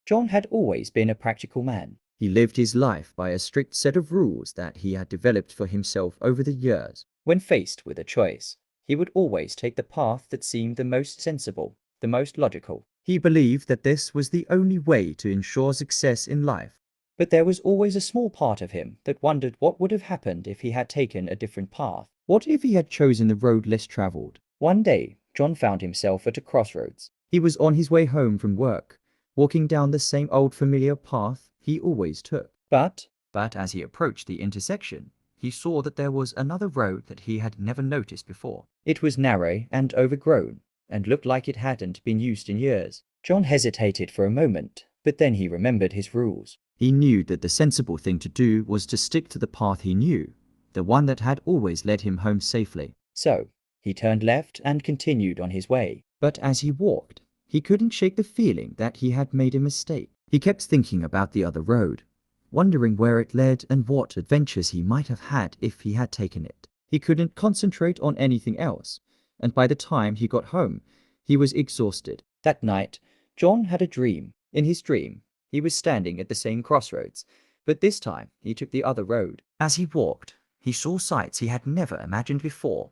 John had always been a practical man. He lived his life by a strict set of rules that he had developed for himself over the years. When faced with a choice, he would always take the path that seemed the most sensible, the most logical. He believed that this was the only way to ensure success in life. But there was always a small part of him that wondered what would have happened if he had taken a different path. What if he had chosen the road less traveled? One day, John found himself at a crossroads. He was on his way home from work, walking down the same old familiar path he always took. But as he approached the intersection, he saw that there was another road that he had never noticed before. it was narrow and overgrown, and looked like it hadn't been used in years. John hesitated for a moment, but then he remembered his rules. He knew that the sensible thing to do was to stick to the path he knew, the one that had always led him home safely. So, he turned left and continued on his way. But as he walked, he couldn't shake the feeling that he had made a mistake. He kept thinking about the other road, wondering where it led and what adventures he might have had if he had taken it. He couldn't concentrate on anything else, and by the time he got home, he was exhausted. That night, John had a dream. In his dream, he was standing at the same crossroads, but this time he took the other road. As he walked, he saw sights he had never imagined before.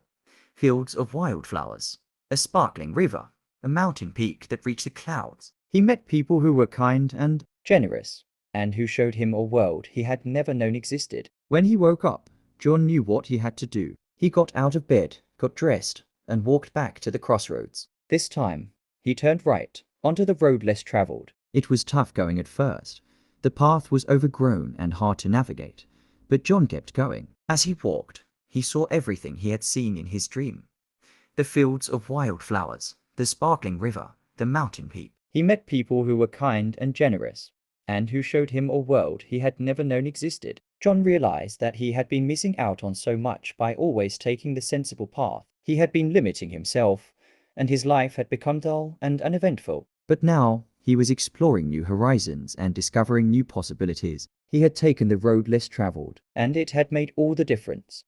Fields of wildflowers, a sparkling river, a mountain peak that reached the clouds. He met people who were kind and generous, and who showed him a world he had never known existed. When he woke up, John knew what he had to do. He got out of bed, got dressed, and walked back to the crossroads. This time, he turned right, onto the road less traveled. It was tough going at first. The path was overgrown and hard to navigate, but John kept going. As he walked, he saw everything he had seen in his dream. The fields of wildflowers, the sparkling river, the mountain peak. He met people who were kind and generous, and who showed him a world he had never known existed. John realized that he had been missing out on so much by always taking the sensible path. He had been limiting himself, and his life had become dull and uneventful. But now, he was exploring new horizons and discovering new possibilities. He had taken the road less traveled, and it had made all the difference.